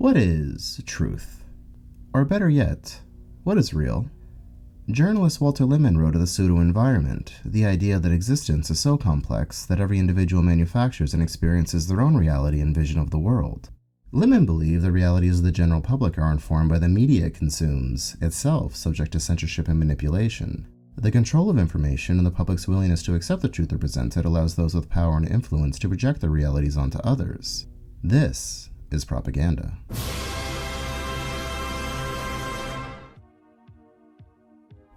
What is truth? Or better yet, what is real? Journalist Walter Lippmann wrote of the pseudo-environment, the idea that existence is so complex that every individual manufactures and experiences their own reality and vision of the world. Lippmann believed the realities of the general public are informed by the media it consumes, itself subject to censorship and manipulation. The control of information and the public's willingness to accept the truth presented allows those with power and influence to project their realities onto others. This is propaganda.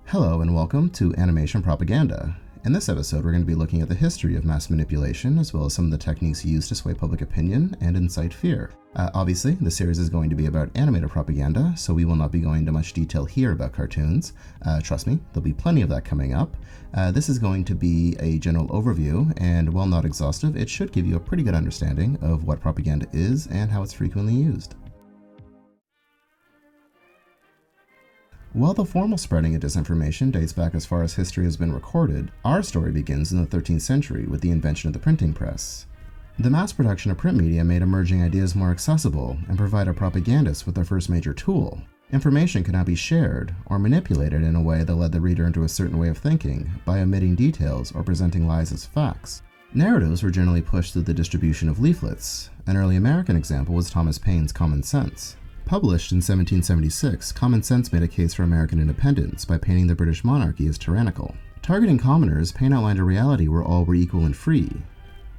Hello and welcome to Animation Propaganda. In this episode, we're going to be looking at the history of mass manipulation, as well as some of the techniques used to sway public opinion and incite fear. Obviously, the series is going to be about animated propaganda, so we will not be going into much detail here about cartoons. Trust me, there'll be plenty of that coming up. This is going to be a general overview, and while not exhaustive, it should give you a pretty good understanding of what propaganda is and how it's frequently used. While the formal spreading of disinformation dates back as far as history has been recorded, our story begins in the 13th century with the invention of the printing press. The mass production of print media made emerging ideas more accessible and provided propagandists with their first major tool. Information could now be shared or manipulated in a way that led the reader into a certain way of thinking by omitting details or presenting lies as facts. Narratives were generally pushed through the distribution of leaflets. An early American example was Thomas Paine's Common Sense. Published in 1776, Common Sense made a case for American independence by painting the British monarchy as tyrannical. Targeting commoners, Paine outlined a reality where all were equal and free.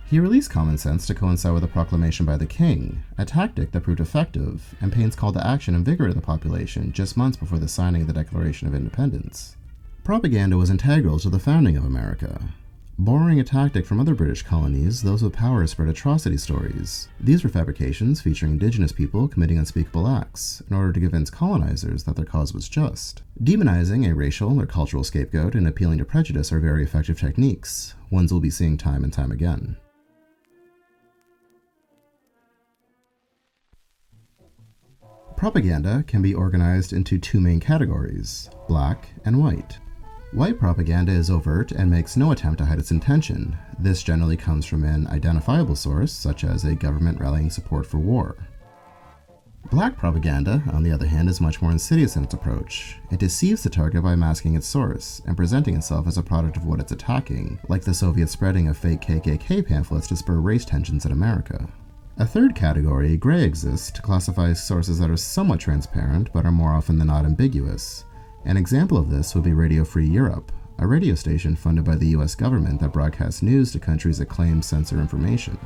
He released Common Sense to coincide with a proclamation by the king, a tactic that proved effective, and Paine's call to action invigorated the population just months before the signing of the Declaration of Independence. Propaganda was integral to the founding of America. Borrowing a tactic from other British colonies, those with power spread atrocity stories. These were fabrications featuring indigenous people committing unspeakable acts in order to convince colonizers that their cause was just. Demonizing a racial or cultural scapegoat and appealing to prejudice are very effective techniques, ones we'll be seeing time and time again. Propaganda can be organized into two main categories, black and white. White propaganda is overt and makes no attempt to hide its intention. This generally comes from an identifiable source, such as a government rallying support for war. Black propaganda, on the other hand, is much more insidious in its approach. It deceives the target by masking its source and presenting itself as a product of what it's attacking, like the Soviet spreading of fake KKK pamphlets to spur race tensions in America. A third category, gray, exists to classify sources that are somewhat transparent but are more often than not ambiguous. An example of this would be Radio Free Europe, a radio station funded by the US government that broadcasts news to countries that claim censor information.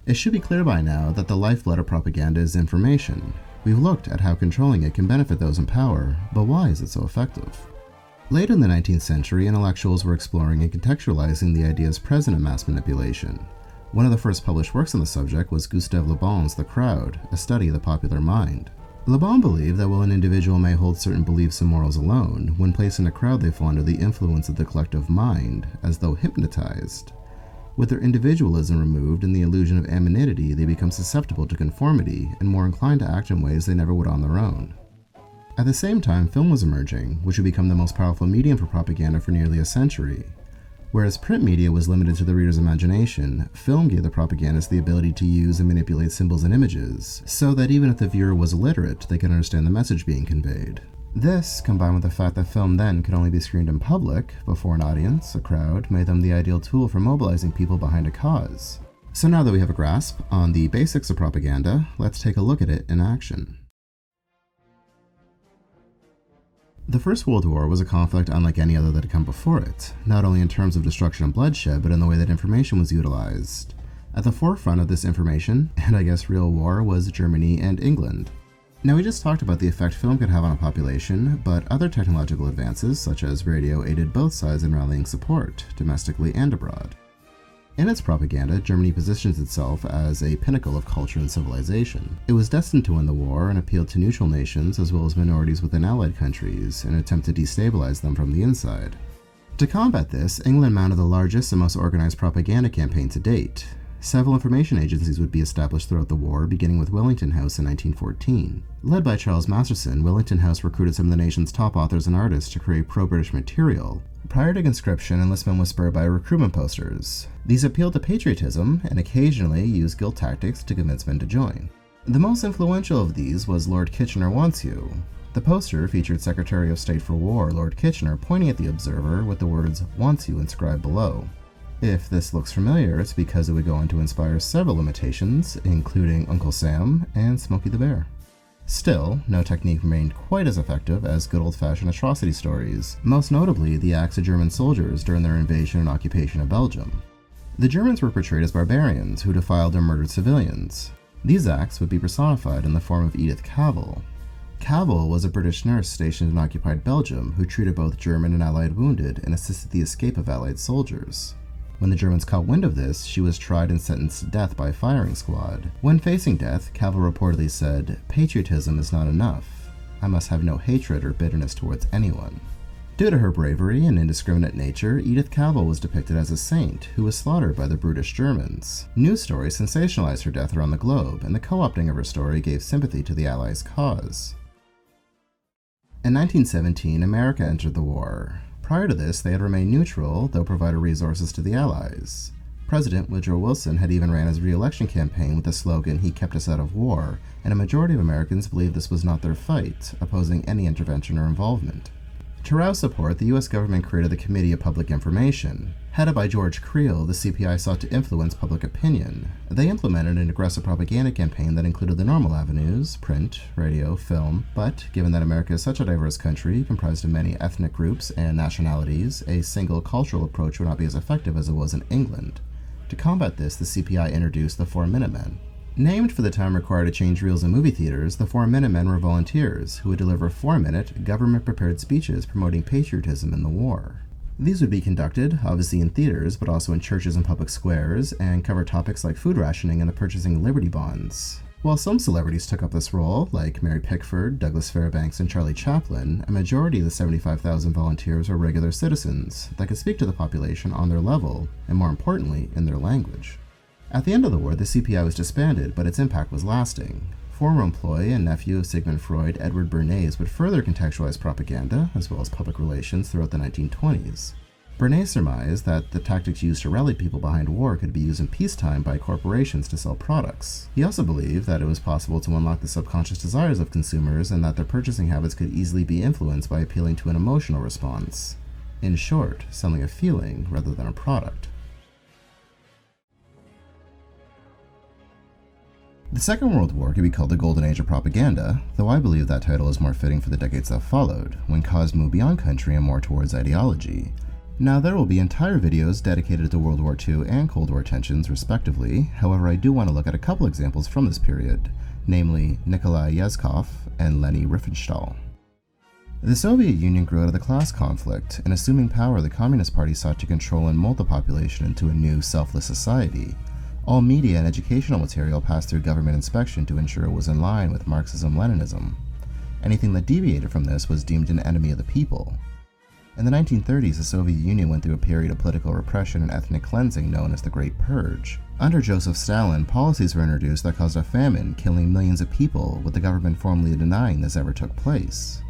It should be clear by now that the lifeblood of propaganda is information. We've looked at how controlling it can benefit those in power, but why is it so effective? Late in the 19th century, intellectuals were exploring and contextualizing the ideas present in mass manipulation. One of the first published works on the subject was Gustave Le Bon's The Crowd, a study of the popular mind. Le Bon believed that while an individual may hold certain beliefs and morals alone, when placed in a crowd they fall under the influence of the collective mind, as though hypnotized. With their individualism removed and the illusion of anonymity, they become susceptible to conformity and more inclined to act in ways they never would on their own. At the same time, film was emerging, which would become the most powerful medium for propaganda for nearly a century. Whereas print media was limited to the reader's imagination, film gave the propagandist the ability to use and manipulate symbols and images, so that even if the viewer was illiterate, they could understand the message being conveyed. This, combined with the fact that film then could only be screened in public, before an audience, a crowd, made them the ideal tool for mobilizing people behind a cause. So now that we have a grasp on the basics of propaganda, let's take a look at it in action. The First World War was a conflict unlike any other that had come before it, not only in terms of destruction and bloodshed, but in the way that information was utilized. At the forefront of this information, and I guess real war, was Germany and England. Now, we just talked about the effect film could have on a population, but other technological advances, such as radio, aided both sides in rallying support, domestically and abroad. In its propaganda, Germany positions itself as a pinnacle of culture and civilization. It was destined to win the war and appealed to neutral nations as well as minorities within allied countries in an attempt to destabilize them from the inside. To combat this, England mounted the largest and most organized propaganda campaign to date. Several information agencies would be established throughout the war, beginning with Wellington House in 1914. Led by Charles Masterson, Wellington House recruited some of the nation's top authors and artists to create pro-British material. Prior to conscription, enlistment was spurred by recruitment posters. These appealed to patriotism and occasionally used guilt tactics to convince men to join. The most influential of these was Lord Kitchener Wants You. The poster featured Secretary of State for War Lord Kitchener pointing at the observer with the words "Wants You" inscribed below. If this looks familiar, it's because it would go on to inspire several imitations, including Uncle Sam and Smokey the Bear. Still, no technique remained quite as effective as good old-fashioned atrocity stories, most notably the acts of German soldiers during their invasion and occupation of Belgium. The Germans were portrayed as barbarians who defiled and murdered civilians. These acts would be personified in the form of Edith Cavell. Cavell was a British nurse stationed in occupied Belgium who treated both German and Allied wounded and assisted the escape of Allied soldiers. When the Germans caught wind of this, she was tried and sentenced to death by a firing squad. When facing death, Cavell reportedly said, "Patriotism is not enough. I must have no hatred or bitterness towards anyone." Due to her bravery and indiscriminate nature, Edith Cavell was depicted as a saint who was slaughtered by the brutish Germans. News stories sensationalized her death around the globe, and the co-opting of her story gave sympathy to the Allies' cause. In 1917, America entered the war. Prior to this, they had remained neutral, though provided resources to the Allies. President Woodrow Wilson had even ran his re-election campaign with the slogan, "He kept us out of war," and a majority of Americans believed this was not their fight, opposing any intervention or involvement. To rouse support, the U.S. government created the Committee of Public Information. Headed by George Creel, the CPI sought to influence public opinion. They implemented an aggressive propaganda campaign that included the normal avenues, print, radio, film, but given that America is such a diverse country, comprised of many ethnic groups and nationalities, a single cultural approach would not be as effective as it was in England. To combat this, the CPI introduced the 4 Minutemen. Named for the time required to change reels in movie theaters, the 4 Minutemen were volunteers who would deliver 4-minute, government-prepared speeches promoting patriotism in the war. These would be conducted, obviously in theaters, but also in churches and public squares, and cover topics like food rationing and the purchasing of Liberty bonds. While some celebrities took up this role, like Mary Pickford, Douglas Fairbanks, and Charlie Chaplin, a majority of the 75,000 volunteers were regular citizens that could speak to the population on their level, and more importantly, in their language. At the end of the war, the CPI was disbanded, but its impact was lasting. Former employee and nephew of Sigmund Freud, Edward Bernays, would further contextualize propaganda, as well as public relations, throughout the 1920s. Bernays surmised that the tactics used to rally people behind war could be used in peacetime by corporations to sell products. He also believed that it was possible to unlock the subconscious desires of consumers and that their purchasing habits could easily be influenced by appealing to an emotional response. In short, selling a feeling rather than a product. The Second World War could be called the Golden Age of propaganda, though I believe that title is more fitting for the decades that followed, when cause moved beyond country and more towards ideology. Now, there will be entire videos dedicated to World War II and Cold War tensions, respectively. However, I do want to look at a couple examples from this period, namely Nikolai Yezhkov and Leni Riefenstahl. The Soviet Union grew out of the class conflict, and assuming power, the Communist Party sought to control and mold the population into a new, selfless society. All media and educational material passed through government inspection to ensure it was in line with Marxism-Leninism. Anything that deviated from this was deemed an enemy of the people. In the 1930s, the Soviet Union went through a period of political repression and ethnic cleansing known as the Great Purge. Under Joseph Stalin, policies were introduced that caused a famine, killing millions of people, with the government formally denying this ever took place.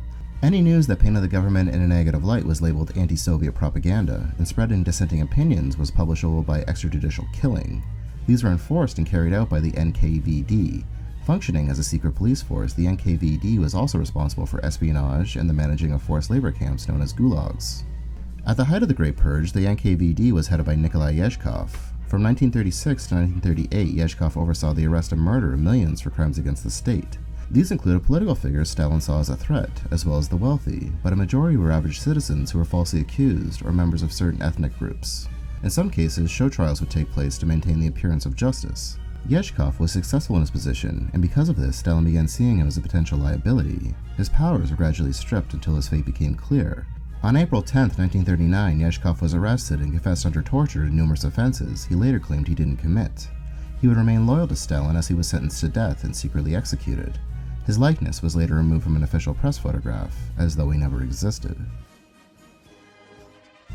Any news that painted the government in a negative light was labeled anti-Soviet propaganda, and spreading dissenting opinions was punishable by extrajudicial killing. These were enforced and carried out by the NKVD. Functioning as a secret police force, the NKVD was also responsible for espionage and the managing of forced labor camps known as gulags. At the height of the Great Purge, the NKVD was headed by Nikolai Yezhkov. From 1936 to 1938, Yezhkov oversaw the arrest and murder of millions for crimes against the state. These included political figures Stalin saw as a threat, as well as the wealthy, but a majority were average citizens who were falsely accused or members of certain ethnic groups. In some cases, show trials would take place to maintain the appearance of justice. Yezhkov was successful in his position, and because of this, Stalin began seeing him as a potential liability. His powers were gradually stripped until his fate became clear. On April 10, 1939, Yezhkov was arrested and confessed under torture to numerous offenses he later claimed he didn't commit. He would remain loyal to Stalin as he was sentenced to death and secretly executed. His likeness was later removed from an official press photograph, as though he never existed.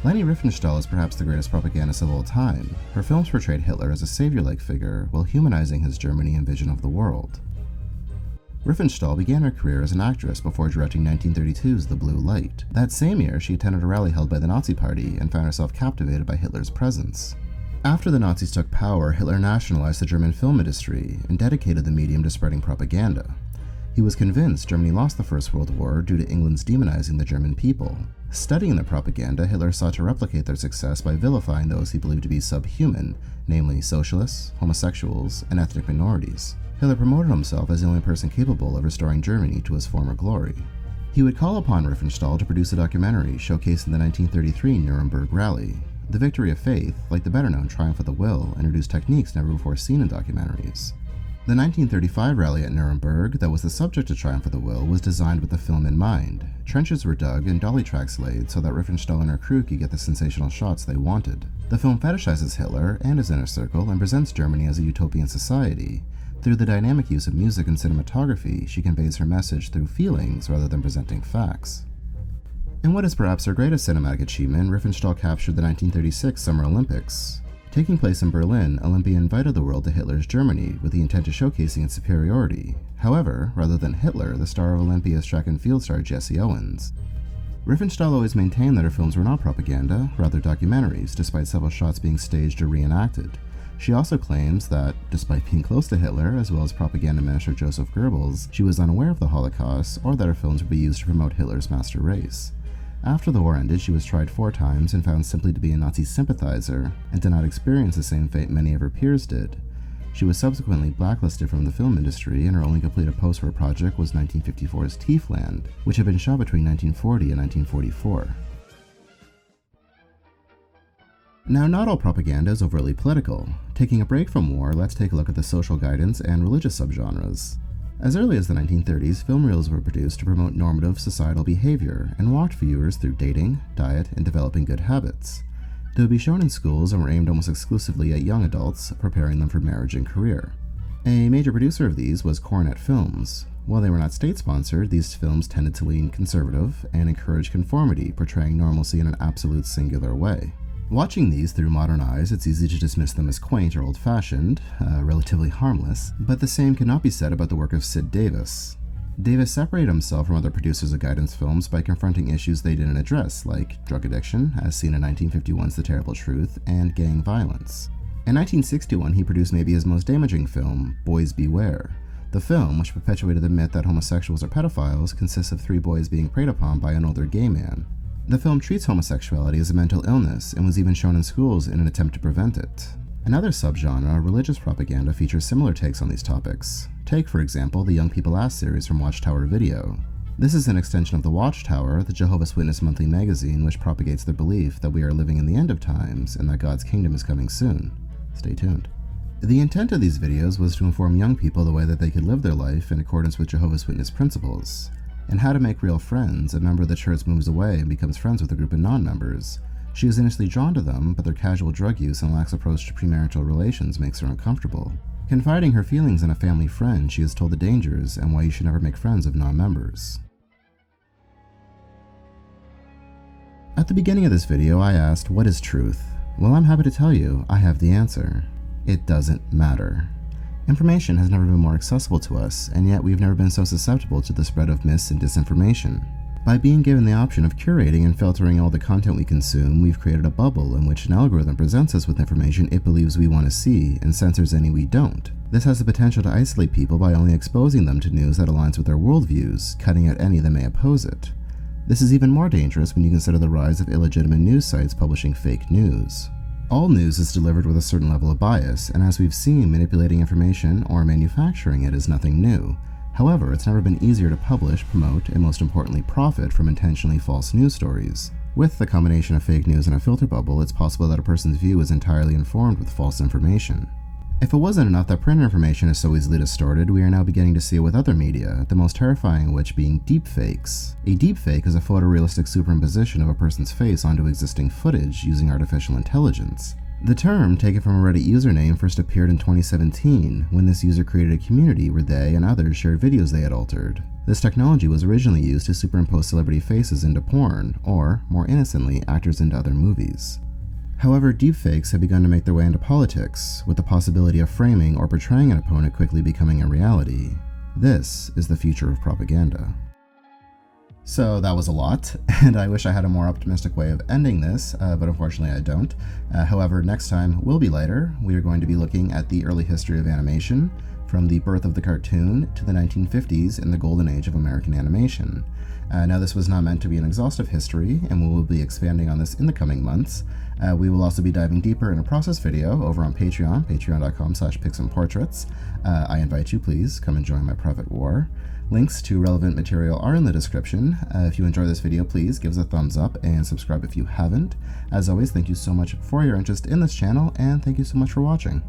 Leni Riefenstahl is perhaps the greatest propagandist of all time. Her films portrayed Hitler as a savior-like figure while humanizing his Germany and vision of the world. Riefenstahl began her career as an actress before directing 1932's The Blue Light. That same year, she attended a rally held by the Nazi Party and found herself captivated by Hitler's presence. After the Nazis took power, Hitler nationalized the German film industry and dedicated the medium to spreading propaganda. He was convinced Germany lost the First World War due to England's demonizing the German people. Studying the propaganda, Hitler sought to replicate their success by vilifying those he believed to be subhuman, namely socialists, homosexuals, and ethnic minorities. Hitler promoted himself as the only person capable of restoring Germany to its former glory. He would call upon Riefenstahl to produce a documentary showcasing the 1933 Nuremberg Rally. The victory of faith, like the better-known Triumph of the Will, introduced techniques never before seen in documentaries. The 1935 rally at Nuremberg, that was the subject of Triumph of the Will, was designed with the film in mind. Trenches were dug and dolly tracks laid so that Riefenstahl and her crew could get the sensational shots they wanted. The film fetishizes Hitler and his inner circle and presents Germany as a utopian society. Through the dynamic use of music and cinematography, she conveys her message through feelings rather than presenting facts. In what is perhaps her greatest cinematic achievement, Riefenstahl captured the 1936 Summer Olympics. Taking place in Berlin, Olympia invited the world to Hitler's Germany with the intent of showcasing its superiority. However, rather than Hitler, the star of Olympia is track and field star Jesse Owens. Riefenstahl always maintained that her films were not propaganda, rather documentaries, despite several shots being staged or reenacted. She also claims that, despite being close to Hitler, as well as propaganda minister Joseph Goebbels, she was unaware of the Holocaust or that her films would be used to promote Hitler's master race. After the war ended, she was tried 4 times and found simply to be a Nazi sympathizer and did not experience the same fate many of her peers did. She was subsequently blacklisted from the film industry, and her only completed post-war project was 1954's Tiefland, which had been shot between 1940 and 1944. Now, not all propaganda is overtly political. Taking a break from war, let's take a look at the social guidance and religious subgenres. As early as the 1930s, film reels were produced to promote normative societal behavior and walked viewers through dating, diet, and developing good habits. They would be shown in schools and were aimed almost exclusively at young adults, preparing them for marriage and career. A major producer of these was Coronet Films. While they were not state-sponsored, these films tended to lean conservative and encourage conformity, portraying normalcy in an absolute singular way. Watching these through modern eyes, it's easy to dismiss them as quaint or old-fashioned, relatively harmless, but the same cannot be said about the work of Sid Davis. Davis separated himself from other producers of guidance films by confronting issues they didn't address, like drug addiction, as seen in 1951's The Terrible Truth, and gang violence. In 1961, he produced maybe his most damaging film, Boys Beware. The film, which perpetuated the myth that homosexuals are pedophiles, consists of 3 boys being preyed upon by an older gay man. The film treats homosexuality as a mental illness and was even shown in schools in an attempt to prevent it. Another subgenre, religious propaganda, features similar takes on these topics. Take, for example, the Young People Ask series from Watchtower Video. This is an extension of the Watchtower, the Jehovah's Witness monthly magazine, which propagates the belief that we are living in the end of times and that God's kingdom is coming soon. Stay tuned. The intent of these videos was to inform young people the way that they could live their life in accordance with Jehovah's Witness principles. In How to Make Real Friends, a member of the church moves away and becomes friends with a group of non-members. She is initially drawn to them, but their casual drug use and lax approach to premarital relations makes her uncomfortable. Confiding her feelings in a family friend, she is told the dangers and why you should never make friends of non-members. At the beginning of this video, I asked, what is truth? Well, I'm happy to tell you, I have the answer. It doesn't matter. Information has never been more accessible to us, and yet we've never been so susceptible to the spread of myths and disinformation. By being given the option of curating and filtering all the content we consume, we've created a bubble in which an algorithm presents us with information it believes we want to see and censors any we don't. This has the potential to isolate people by only exposing them to news that aligns with their worldviews, cutting out any that may oppose it. This is even more dangerous when you consider the rise of illegitimate news sites publishing fake news. All news is delivered with a certain level of bias, and as we've seen, manipulating information or manufacturing it is nothing new. However, it's never been easier to publish, promote, and most importantly profit from intentionally false news stories. With the combination of fake news and a filter bubble, it's possible that a person's view is entirely informed with false information. If it wasn't enough that print information is so easily distorted, we are now beginning to see it with other media, the most terrifying of which being deepfakes. A deepfake is a photorealistic superimposition of a person's face onto existing footage using artificial intelligence. The term, taken from a Reddit username, first appeared in 2017, when this user created a community where they and others shared videos they had altered. This technology was originally used to superimpose celebrity faces into porn, or, more innocently, actors into other movies. However, deepfakes have begun to make their way into politics, with the possibility of framing or portraying an opponent quickly becoming a reality. This is the future of propaganda. So that was a lot, and I wish I had a more optimistic way of ending this, but unfortunately I don't. However, next time will be lighter. We are going to be looking at the early history of animation, from the birth of the cartoon to the 1950s in the golden age of American animation. Now, this was not meant to be an exhaustive history, and we will be expanding on this in the coming months. We will also be diving deeper in a process video over on Patreon, patreon.com/pixandportraits. I invite you, please, come and join my private war. Links to relevant material are in the description. If you enjoy this video, please give us a thumbs up and subscribe if you haven't. As always, thank you so much for your interest in this channel, and thank you so much for watching.